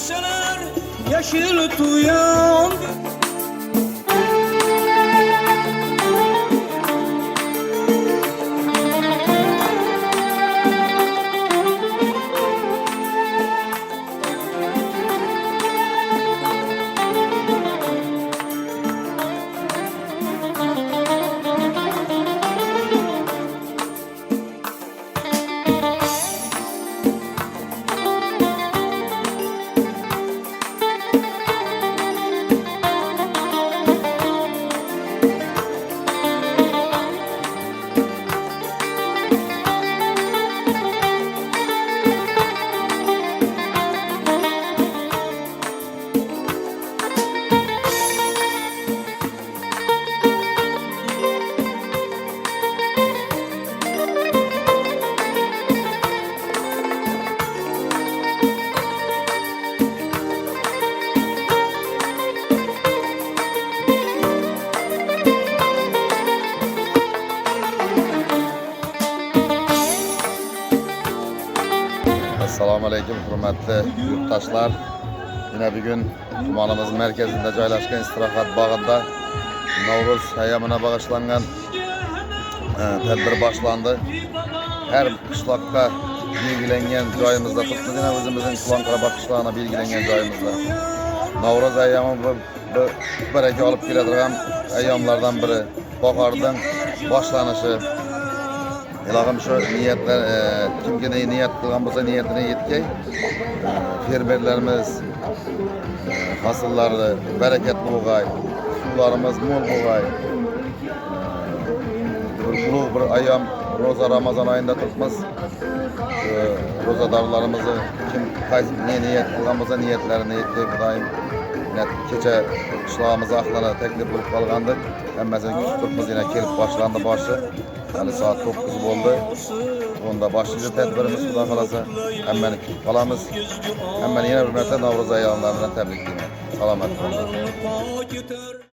Akşener yeşil tuyan. Assalomu alaykum hurmatli yurtdoshlar. Yine bir gün tumanımızın merkezinde joylashgan istirohat bog'ida Navro'z ayyomuna bag'ishlangan tadbir boshlandi. Her qishloqqa belgilangan joyimizda, xuddi o'zimizning Qulonqarabaq qishlog'ina belgilangan joyimizda Navro'z ayyomi bir baraka olib keladigan ayyomlardan biri. Bahorning boshlanishi. Ilahım şu niyetler, kimki niyet kılgan bolsa niyetine yetkey. Fermerlerimiz hasılları bereketli olgay, sularımız mol olgay. Ulug bir ayyam Roza Ramazan ayında tutmaz. Rozadarlarımızı kim ne niyet kılgan bolsa niyetlerini yetkey daim. Kecha qishlog'imiz ahlini taklif bo'lib qolgandik. Hammasini kutib yine kelib boshlandi boshi. Hali soat 9 bo'ldi. Onda başlıca tedbirimiz Xudo xolasa hammani kutib qolamiz. Hammani yana hurmatli Navro'z ayyomlari bilan tabriklayman. Salomat bo'linglar.